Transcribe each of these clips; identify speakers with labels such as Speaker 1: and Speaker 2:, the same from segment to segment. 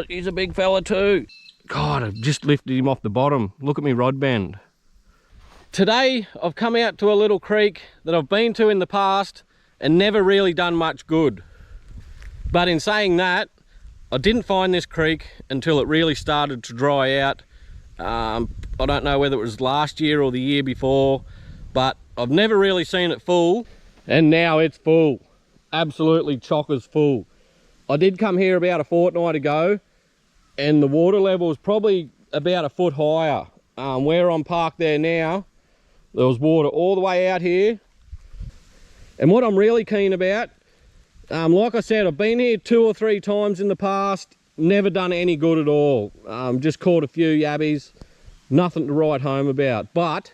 Speaker 1: Oh, he's a big fella too. God, I've just lifted him off the bottom. Look at me rod bend. Today, I've come out to a little creek that I've been to in the past and never really done much good. But in saying that, I didn't find this creek until it really started to dry out. I don't know whether it was last year or the year before, but I've never really seen it full, and now it's full. Absolutely chockers full. I did come here about a fortnight ago, and the water level was probably about a foot higher. Where I'm parked there now, there was water all the way out here. And what I'm really keen about, like I said, I've been here 2 or 3 times in the past, never done any good at all. Just caught a few yabbies, nothing to write home about. But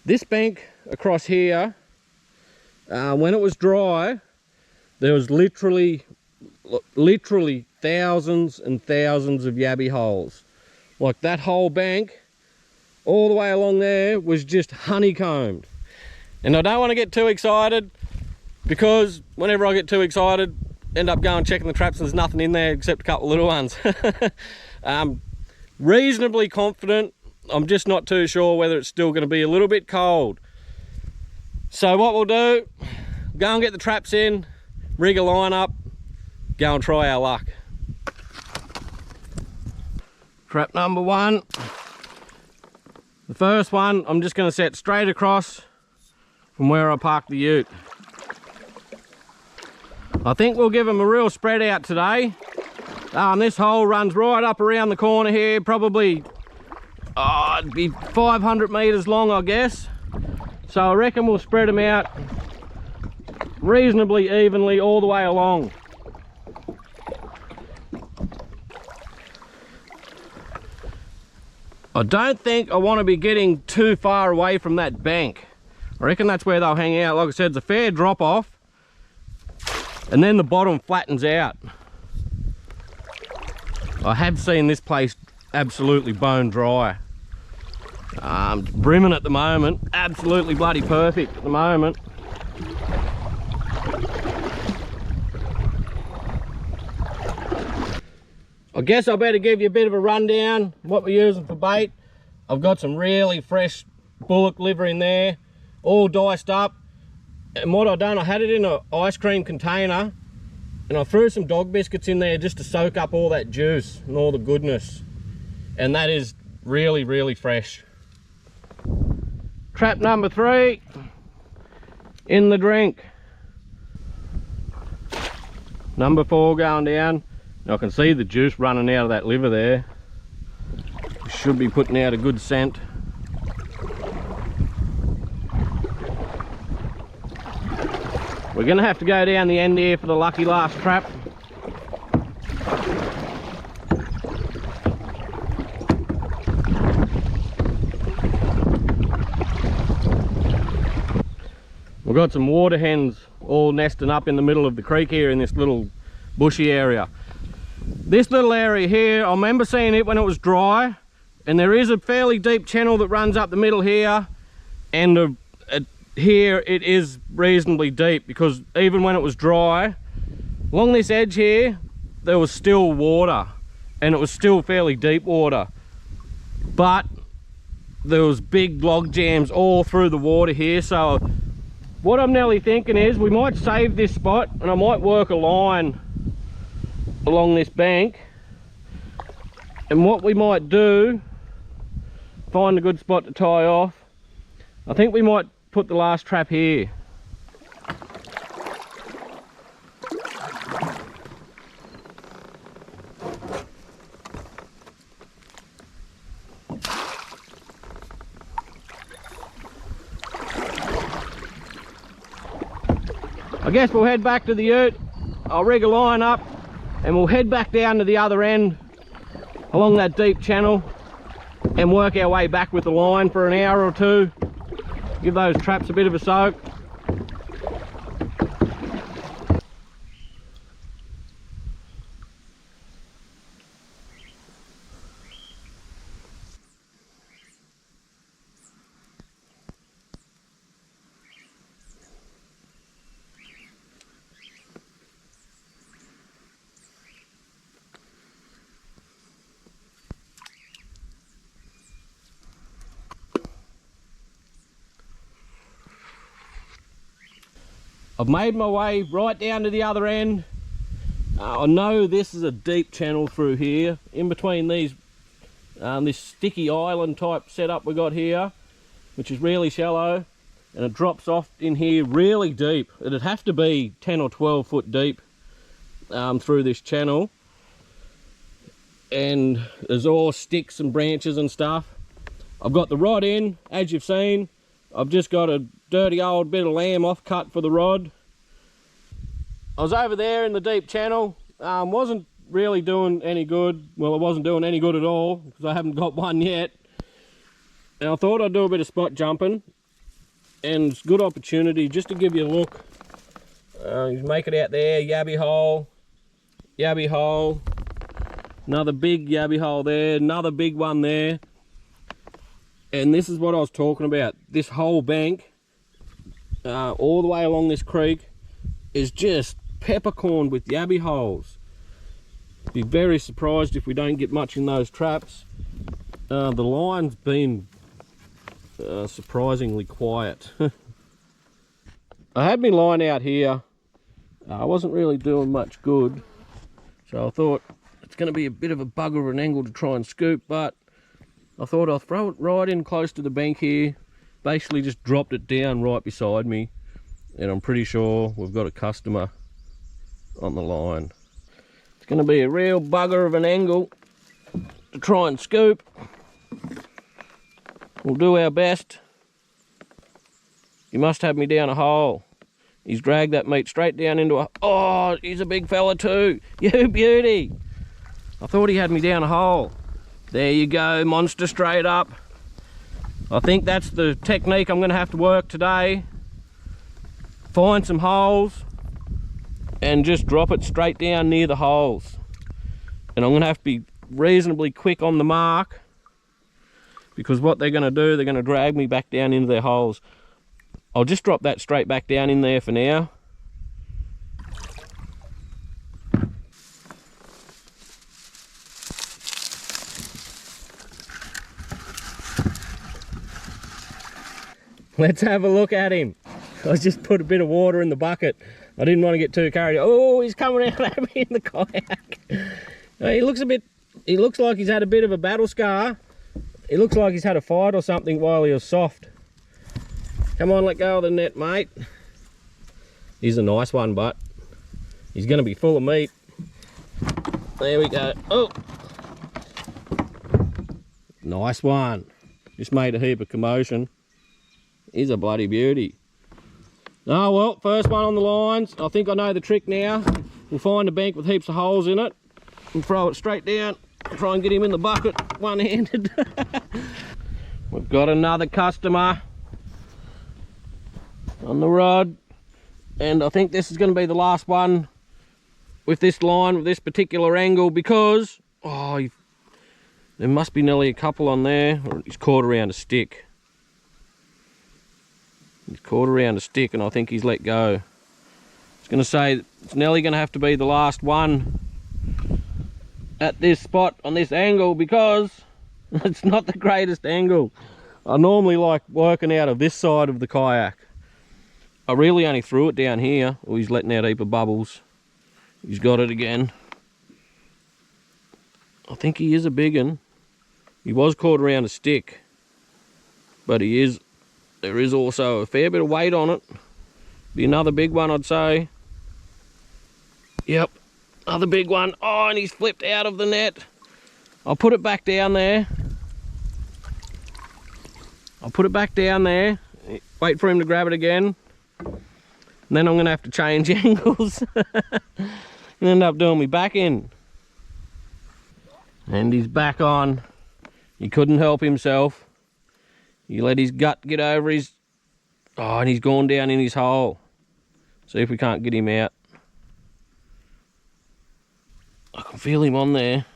Speaker 1: this bank across here, when it was dry, there was literally thousands and thousands of yabby holes. Like that whole bank, all the way along there, was just honeycombed. And I don't want to get too excited, because whenever I get too excited, end up going checking the traps and there's nothing in there except a couple of little ones. Reasonably confident. I'm just not too sure whether it's still going to be a little bit cold. So what we'll do, go and get the traps in, rig a line up, go and try our luck. Trap number 1. The first one, I'm just going to set straight across from where I parked the ute. I think we'll give them a real spread out today. This hole runs right up around the corner here, probably it'd be 500 metres long, I guess. So I reckon we'll spread them out reasonably evenly all the way along. I don't think I want to be getting too far away from that bank. I reckon that's where they'll hang out. Like I said, it's a fair drop off, and then the bottom flattens out. I have seen this place absolutely bone dry. It's brimming at the moment, absolutely bloody perfect at the moment. I guess I better give you a bit of a rundown what we're using for bait. I've got some really fresh bullock liver in there, all diced up. And what I've done, I had it in an ice cream container, and I threw some dog biscuits in there just to soak up all that juice and all the goodness. And that is really, really fresh. Trap number 3, in the drink. Number 4 going down. Now I can see the juice running out of that liver there. Should be putting out a good scent. We're going to have to go down the end here for the lucky last trap. We've got some water hens all nesting up in the middle of the creek here in this little bushy area. This little area here, I remember seeing it when it was dry, and there is a fairly deep channel that runs up the middle here, and here it is reasonably deep, because even when it was dry, along this edge here, there was still water, and it was still fairly deep water, but there was big log jams all through the water here. So what I'm nearly thinking is we might save this spot, and I might work a line along this bank, and what we might do, find a good spot to tie off. I think we might put the last trap here. I guess we'll head back to the ute. I'll rig a line up, and we'll head back down to the other end along that deep channel and work our way back with the line for an hour or 2. Give those traps a bit of a soak. I've made my way right down to the other end. I know this is a deep channel through here, in between these, this sticky island type setup we got here, which is really shallow, and it drops off in here really deep. It'd have to be 10 or 12 foot deep through this channel, and there's all sticks and branches and stuff. I've got the rod in, as you've seen. I've just got a dirty old bit of lamb off cut for the rod. I was over there in the deep channel, wasn't really doing any good. Well, I wasn't doing any good at all because I haven't got one yet. And I thought I'd do a bit of spot jumping, and it's a good opportunity just to give you a look. You make it out there, yabby hole, another big yabby hole there, another big one there. And this is what I was talking about. This whole bank, all the way along this creek, is just peppercorned with yabby holes. Be very surprised if we don't get much in those traps. The line's been surprisingly quiet. I had my line out here. I wasn't really doing much good, so I thought it's going to be a bit of a bugger of an angle to try and scoop, but I thought I'll throw it right in close to the bank here. Basically just dropped it down right beside me, and I'm pretty sure we've got a customer on the line. It's going to be a real bugger of an angle to try and scoop. We'll do our best. He must have me down a hole. He's dragged that meat straight down into a... Oh, he's a big fella too. You beauty. I thought he had me down a hole. There you go, monster straight up. I think that's the technique I'm going to have to work today. Find some holes and just drop it straight down near the holes. And I'm going to have to be reasonably quick on the mark, because what they're going to do, they're going to drag me back down into their holes. I'll just drop that straight back down in there for now. Let's have a look at him. I just put a bit of water in the bucket. I didn't want to get too carried. Oh, he's coming out at me in the kayak. He looks like he's had a bit of a battle scar. He looks like he's had a fight or something while he was soft. Come on, let go of the net, mate. He's a nice one, but he's going to be full of meat. There we go. Oh, nice one. Just made a heap of commotion. He's a bloody beauty. Oh well, first one on the lines. I think I know the trick now. We'll find a bank with heaps of holes in it and throw it straight down. Try and get him in the bucket one-handed. We've got another customer on the rod, and I think this is going to be the last one with this line, with this particular angle, because there must be nearly a couple on there, or he's caught around a stick. He's caught around a stick, and I think he's let go. I was going to say it's nearly going to have to be the last one at this spot on this angle, because it's not the greatest angle. I normally like working out of this side of the kayak. I really only threw it down here. Oh, he's letting out a heap of bubbles. He's got it again. I think he is a big one. He was caught around a stick, but there is also a fair bit of weight on it. Be another big one, I'd say. Yep, another big one. Oh, and he's flipped out of the net. I'll put it back down there. Wait for him to grab it again. And then I'm going to have to change angles and end up doing me back in. And he's back on. He couldn't help himself. He let his gut get over his... Oh, and he's gone down in his hole. See if we can't get him out. I can feel him on there.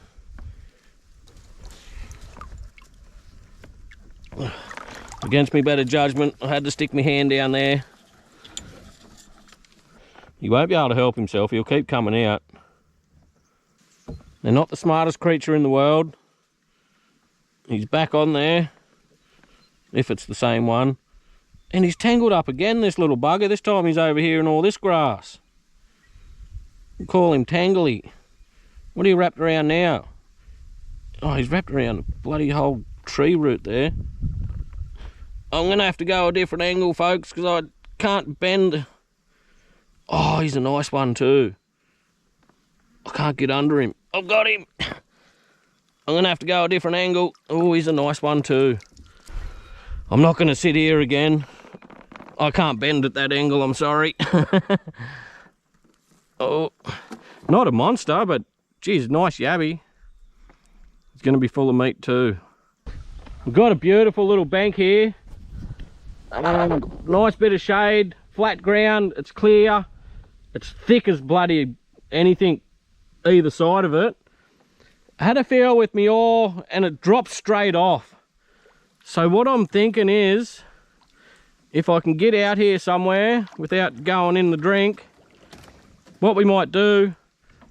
Speaker 1: Against me better judgment, I had to stick my hand down there. He won't be able to help himself. He'll keep coming out. They're not the smartest creature in the world. He's back on there. If it's the same one. And he's tangled up again, this little bugger. This time he's over here in all this grass. We'll call him Tangly. What are you wrapped around now? Oh, he's wrapped around a bloody whole tree root there. I'm going to have to go a different angle, folks, because I can't bend. Oh, he's a nice one too. I can't get under him. I've got him. I'm going to have to go a different angle. Oh, he's a nice one too. I'm not going to sit here again. I can't bend at that angle, I'm sorry. Oh, not a monster, but geez, nice yabby. It's going to be full of meat too. We've got a beautiful little bank here. Nice bit of shade, flat ground, it's clear. It's thick as bloody anything either side of it. I had a feel with me oar and it dropped straight off. So what I'm thinking is, if I can get out here somewhere without going in the drink, what we might do,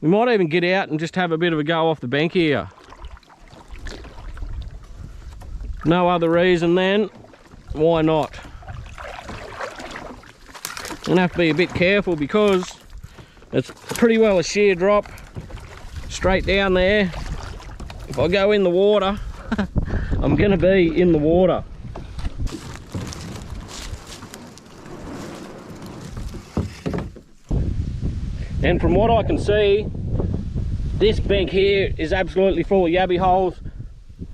Speaker 1: we might even get out and just have a bit of a go off the bank here. No other reason then, why not? I'm gonna have to be a bit careful because it's pretty well a sheer drop straight down there. If I go in the water, I'm gonna be in the water. And from what I can see, this bank here is absolutely full of yabby holes.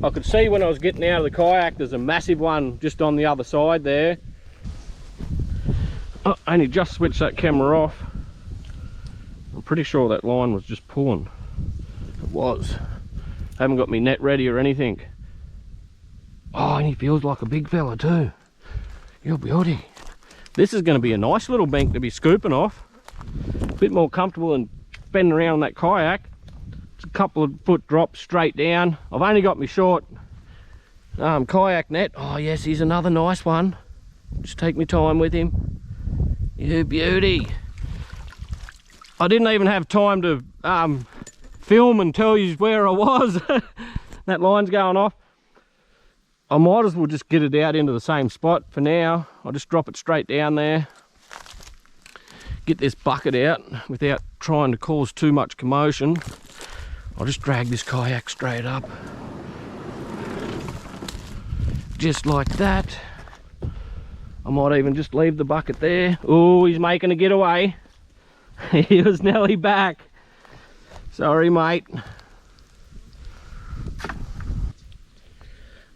Speaker 1: I could see when I was getting out of the kayak, there's a massive one just on the other side there. Oh, I only just switched that camera off. I'm pretty sure that line was just pulling. It was. Haven't got my net ready or anything. Oh, and he feels like a big fella too. You're a beauty. This is going to be a nice little bank to be scooping off. A bit more comfortable than bending around on that kayak. It's a couple of foot drops straight down. I've only got my short kayak net. Oh yes, he's another nice one. Just take my time with him. You beauty. I didn't even have time to film and tell you where I was. That line's going off. I might as well just get it out into the same spot for now. I'll just drop it straight down there. Get this bucket out without trying to cause too much commotion. I'll just drag this kayak straight up. Just like that. I might even just leave the bucket there. Oh, he's making a getaway. He was nearly back. Sorry, mate.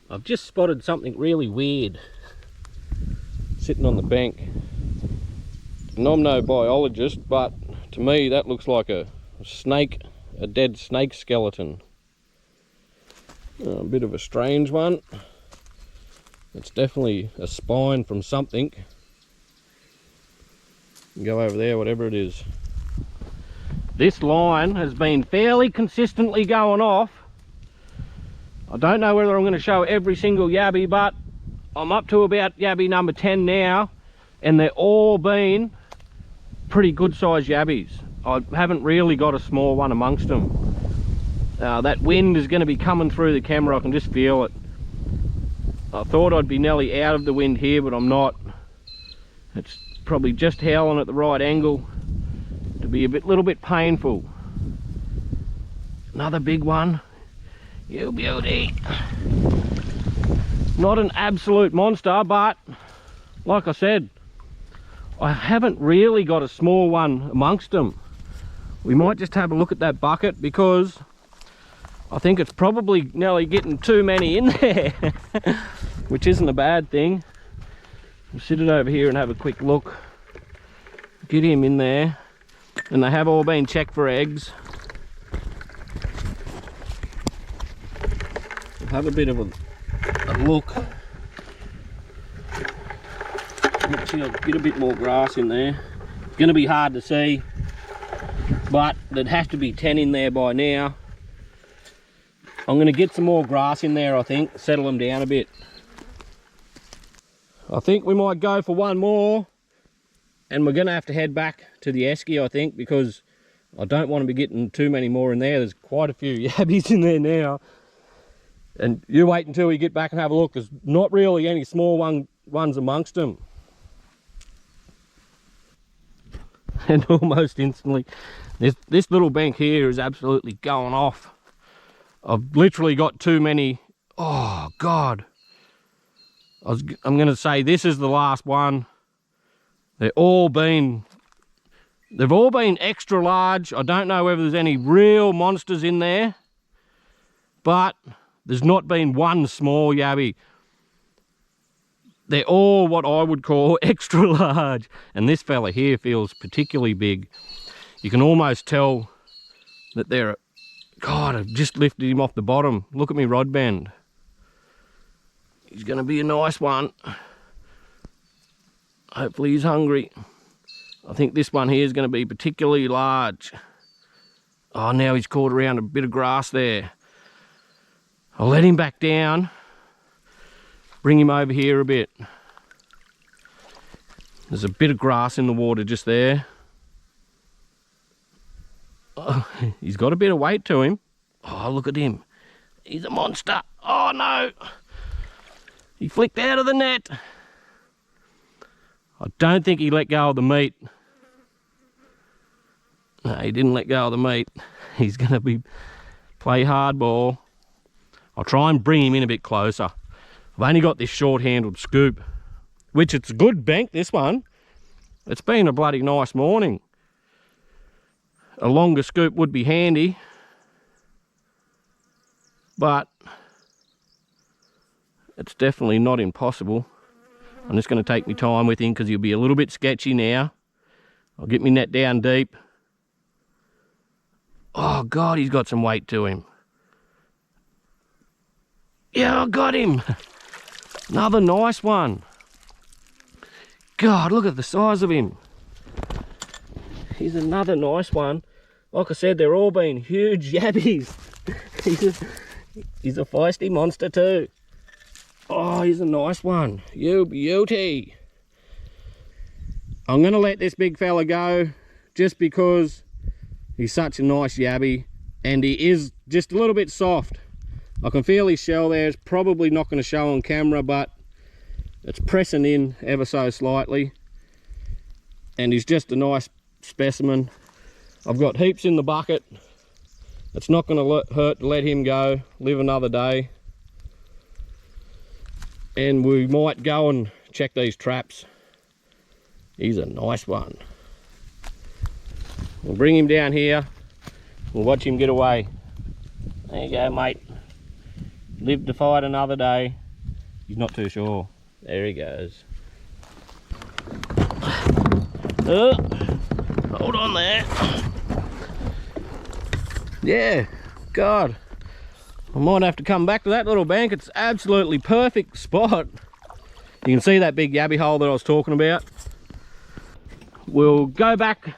Speaker 1: I've just spotted something really weird sitting on the bank. And I'm no biologist, but to me that looks like a snake, a dead snake skeleton. A bit of a strange one. It's definitely a spine from something. Go over there, whatever it is. This line has been fairly consistently going off. I don't know whether I'm going to show every single yabby, but I'm up to about yabby number 10 now, and they're all been pretty good sized yabbies. I haven't really got a small one amongst them. That wind is going to be coming through the camera, I can just feel it. I thought I'd be nearly out of the wind here, but I'm not. It's probably just howling at the right angle to be a little bit painful. Another big one. You beauty. Not an absolute monster, but like I said, I haven't really got a small one amongst them. We might just have a look at that bucket because I think it's probably nearly getting too many in there, which isn't a bad thing. We'll sit it over here and have a quick look. Get him in there. And they have all been checked for eggs. We'll have a bit of a look. Actually, I'll get a bit more grass in there. It's going to be hard to see, but there'd have to be 10 in there by now. I'm going to get some more grass in there, I think, settle them down a bit. I think we might go for one more, and we're going to have to head back to the esky, I think, because I don't want to be getting too many more in there. There's quite a few yabbies in there now. And you wait until we get back and have a look. There's not really any small ones amongst them. And almost instantly, this little bank here is absolutely going off. I've literally got too many. Oh God, I'm going to say this is the last one. They've all been extra large. I don't know whether there's any real monsters in there, but there's not been one small yabby. They're all what I would call extra large. And this fella here feels particularly big. You can almost tell that they're... God, I've just lifted him off the bottom. Look at me rod bend. He's going to be a nice one. Hopefully he's hungry. I think this one here is going to be particularly large. Oh, now he's caught around a bit of grass there. I'll let him back down. Bring him over here a bit. There's a bit of grass in the water just there. Oh, he's got a bit of weight to him. Oh, look at him. He's a monster. Oh no. He flicked out of the net. I don't think he let go of the meat. No, he didn't let go of the meat. He's going to play hardball. I'll try and bring him in a bit closer. I've only got this short-handled scoop, which it's a good bank, this one. It's been a bloody nice morning. A longer scoop would be handy, but it's definitely not impossible. I'm just going to take my time with him because he'll be a little bit sketchy now. I'll get my net down deep. Oh God, he's got some weight to him. Yeah, I got him. Another nice one. God, look at the size of him. He's another nice one. Like I said, they're all been huge yabbies. He's a feisty monster too. Oh, he's a nice one. You beauty. I'm going to let this big fella go just because he's such a nice yabby and he is just a little bit soft. I can feel his shell there. It's probably not going to show on camera, but it's pressing in ever so slightly. And he's just a nice specimen. I've got heaps in the bucket. It's not going to hurt to let him go, live another day. And we might go and check these traps. He's a nice one. We'll bring him down here. We'll watch him get away. There you go, mate. Live to fight another day. He's not too sure. There he goes. Hold on there. Yeah, God. I might have to come back to that little bank. It's absolutely perfect spot. You can see that big yabby hole that I was talking about. We'll go back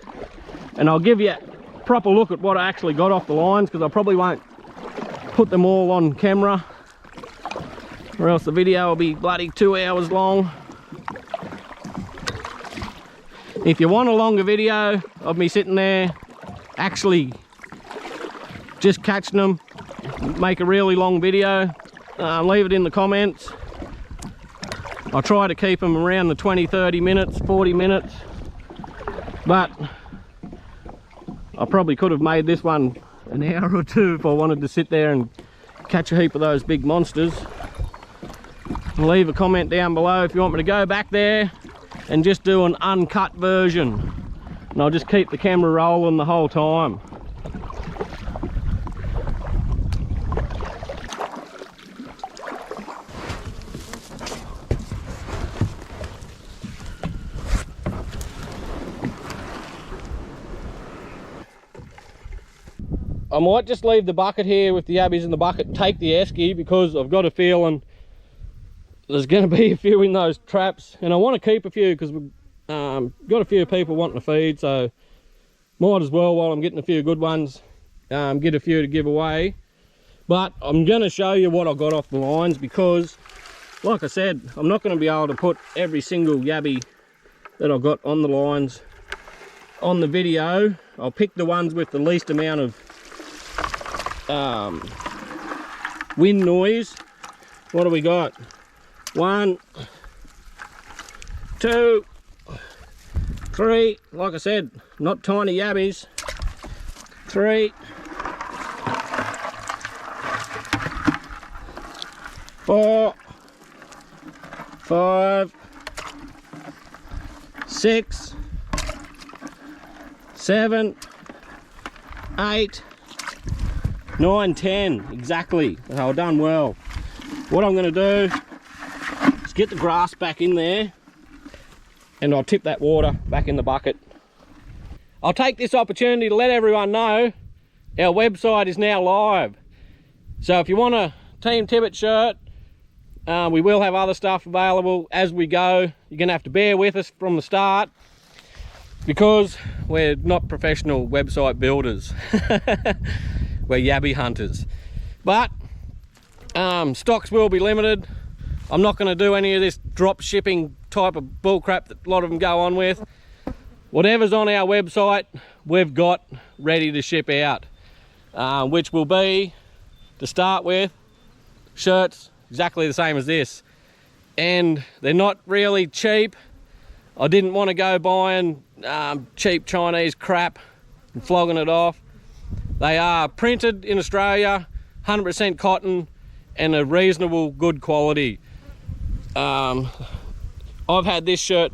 Speaker 1: and I'll give you a proper look at what I actually got off the lines, because I probably won't put them all on camera or else the video will be bloody 2 hours long. If you want a longer video of me sitting there actually just catching them, make a really long video, leave it in the comments. I try to keep them around the 20-30 minutes, 40 minutes, but I probably could have made this one an hour or two if I wanted to sit there and catch a heap of those big monsters. Leave a comment down below if you want me to go back there and just do an uncut version, and I'll just keep the camera rolling the whole time. I might just leave the bucket here with the yabbies in the bucket, take the esky, because I've got a feeling there's going to be a few in those traps, and I want to keep a few because we've got a few people wanting to feed, so might as well, while I'm getting a few good ones, get a few to give away. But I'm going to show you what I got off the lines, because like I said, I'm not going to be able to put every single yabby that I've got on the lines on the video. I'll pick the ones with the least amount of wind noise. What do we got? 1, 2, 3, like I said, not tiny yabbies. 3, 4, 5, 6, 7, 8, 9, 10, exactly. Oh, done well. What I'm going to do is get the grass back in there, and I'll tip that water back in the bucket. I'll take this opportunity to let everyone know our website is now live. So if you want a TeamTibbett shirt, we will have other stuff available as we go. You're going to have to bear with us from the start because we're not professional website builders. We're yabby hunters. But stocks will be limited. I'm not going to do any of this drop shipping type of bullcrap that a lot of them go on with. Whatever's on our website, we've got ready to ship out, which will be, to start with, shirts exactly the same as this. And they're not really cheap. I didn't want to go buying cheap Chinese crap and flogging it off. They are printed in Australia, 100% cotton, and a reasonable good quality. I've had this shirt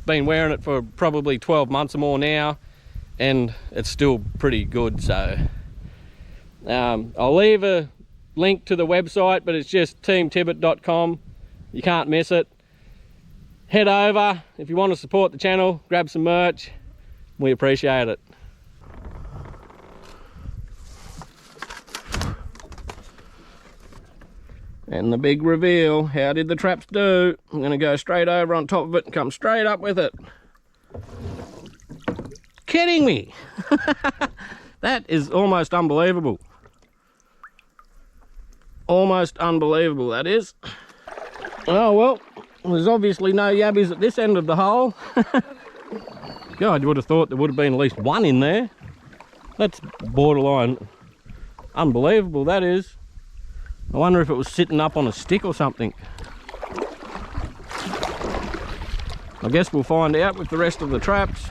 Speaker 1: been wearing it for probably 12 months or more now, and it's still pretty good. So I'll leave a link to the website, but it's just teamtibbett.com. You can't miss it. Head over if you want to support the channel, grab some merch. We appreciate it. And the big reveal, how did the traps do? I'm going to go straight over on top of it and come straight up with it. Kidding me? That is almost unbelievable. Almost unbelievable, that is. Oh well, there's obviously no yabbies at this end of the hole. God, you would have thought there would have been at least one in there. That's borderline unbelievable, that is. I wonder if it was sitting up on a stick or something. I guess we'll find out with the rest of the traps.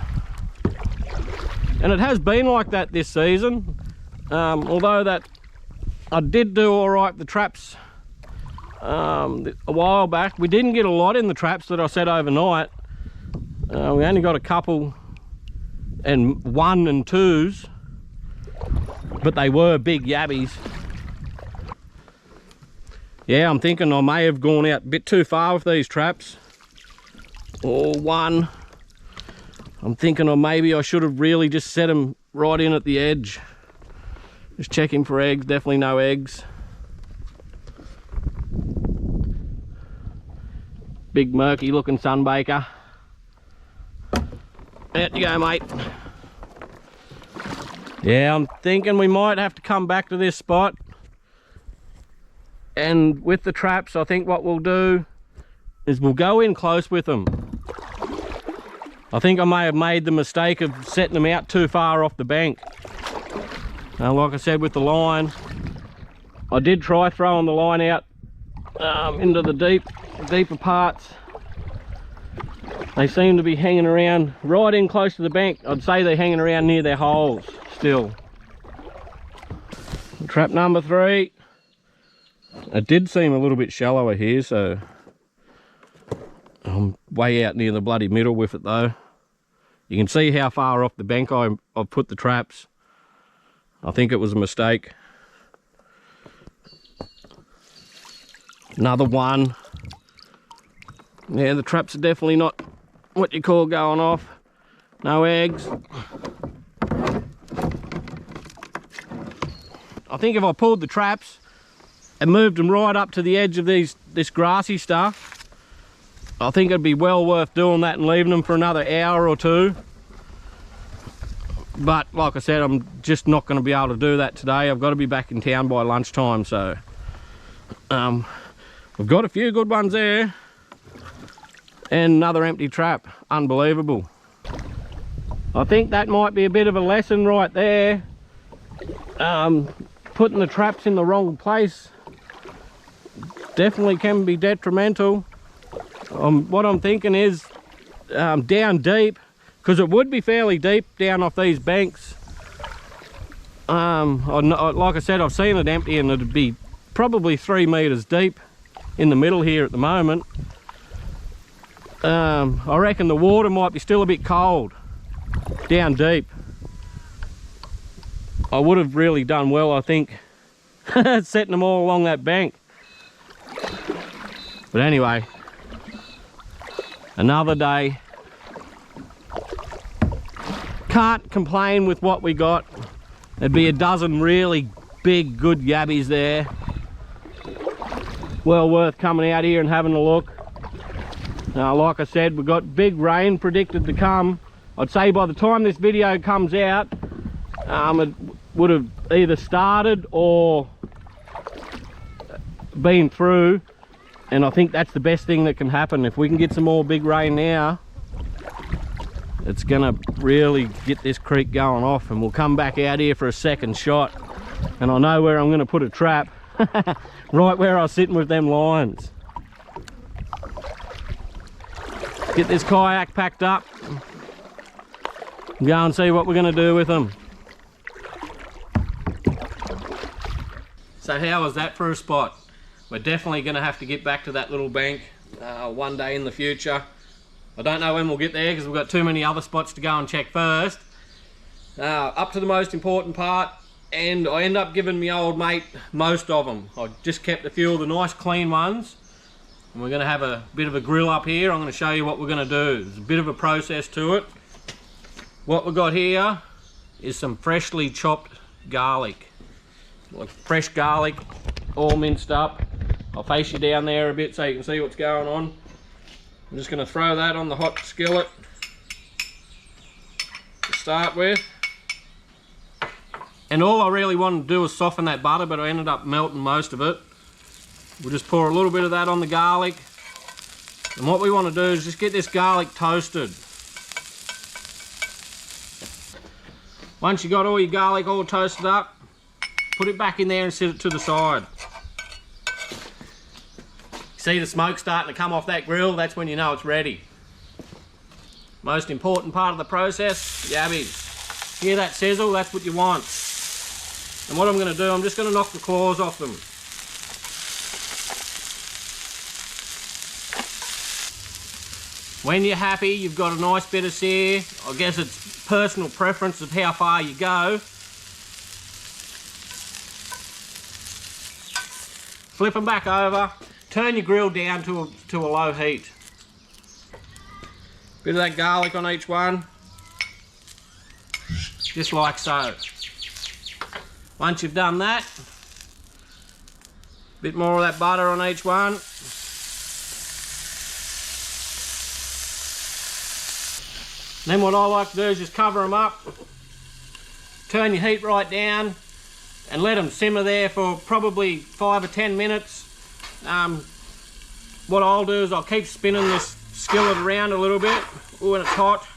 Speaker 1: And it has been like that this season. Although that I did do all right with the traps a while back. We didn't get a lot in the traps that I set overnight. We only got a couple and 1 and 2s, but they were big yabbies. Yeah, I'm thinking I may have gone out a bit too far with these traps. Or 1. I'm thinking maybe I should have really just set them right in at the edge. Just checking for eggs, definitely no eggs. Big murky looking sunbaker. Out you go, mate. Yeah, I'm thinking we might have to come back to this spot. And with the traps, I think what we'll do is we'll go in close with them. I think I may have made the mistake of setting them out too far off the bank. Now, like I said with the line, I did try throwing the line out into the deeper parts. They seem to be hanging around right in close to the bank. I'd say they're hanging around near their holes still. Trap number 3. It did seem a little bit shallower here, so I'm way out near the bloody middle with it though. You can see how far off the bank I've put the traps. I think it was a mistake. Another 1. Yeah, the traps are definitely not what you call going off. No eggs. I think if I pulled the traps and moved them right up to the edge of this grassy stuff, I think it'd be well worth doing that and leaving them for another hour or 2. But like I said, I'm just not going to be able to do that today. I've got to be back in town by lunchtime, so we've got a few good ones there. And another empty trap. Unbelievable. I think that might be a bit of a lesson right there. Putting the traps in the wrong place definitely can be detrimental. What I'm thinking is down deep, because it would be fairly deep down off these banks. Like I said, I've seen it empty and it'd be probably 3 meters deep in the middle here at the moment. I reckon the water might be still a bit cold down deep. I would have really done well, I think, setting them all along that bank. But anyway, another day. Can't complain with what we got. There'd be a dozen really big, good yabbies there. Well worth coming out here and having a look. Like I said, we've got big rain predicted to come. I'd say by the time this video comes out, it would have either started or been through. And I think that's the best thing that can happen. If we can get some more big rain now, it's gonna really get this creek going off, and we'll come back out here for a second shot. And I know where I'm gonna put a trap. Right where I was sitting with them lines. Get this kayak packed up. Go and see what we're gonna do with them. So how was that for a spot? We're definitely gonna have to get back to that little bank one day in the future. I don't know when we'll get there because we've got too many other spots to go and check first. Up to the most important part, and I end up giving my old mate most of them. I just kept a few of the nice clean ones, and we're going to have a bit of a grill up here. I'm going to show you what we're going to do. There's a bit of a process to it. What we've got here is some freshly chopped garlic, like fresh garlic, all minced up. I'll face you down there a bit so you can see what's going on. I'm just going to throw that on the hot skillet to start with. And all I really wanted to do was soften that butter, but I ended up melting most of it. We'll just pour a little bit of that on the garlic. And what we want to do is just get this garlic toasted. Once you got all your garlic all toasted up, put it back in there and set it to the side. See the smoke starting to come off that grill? That's when you know it's ready. Most important part of the process, yabbies. Hear that sizzle? That's what you want. And what I'm going to do, I'm just going to knock the claws off them. When you're happy, you've got a nice bit of sear. I guess it's personal preference of how far you go. Flip them back over. Turn your grill down to a low heat. Bit of that garlic on each one. Just like so. Once you've done that, a bit more of that butter on each one. Then what I like to do is just cover them up, turn your heat right down, and let them simmer there for probably 5 or 10 minutes. What I'll do is I'll keep spinning this skillet around a little bit when it's hot,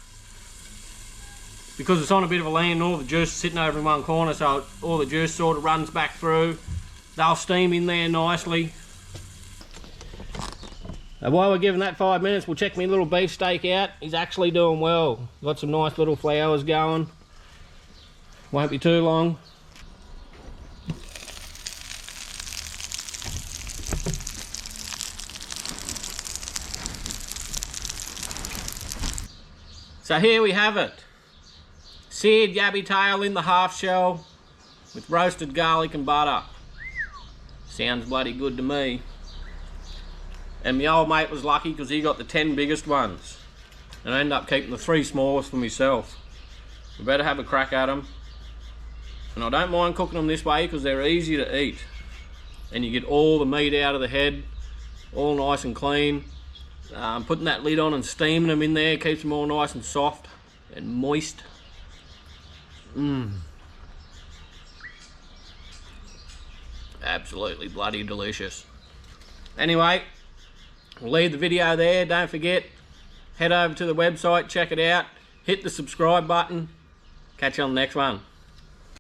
Speaker 1: because it's on a bit of a lean and all the juice is sitting over in one corner, so all the juice sort of runs back through. They'll steam in there nicely. And while we're giving that 5 minutes, we'll check my little beefsteak out. He's actually doing well. Got some nice little flowers going. Won't be too long. So here we have it. Seared yabby tail in the half shell with roasted garlic and butter. Sounds bloody good to me. And my old mate was lucky because he got the 10 biggest ones. And I ended up keeping the 3 smallest for myself. We better have a crack at them. And I don't mind cooking them this way because they're easy to eat. And you get all the meat out of the head, all nice and clean. Putting that lid on and steaming them in there keeps them all nice and soft and moist. Absolutely bloody delicious. Anyway, we'll leave the video there. Don't forget, head over to the website, check it out, hit the subscribe button. Catch you on the next one.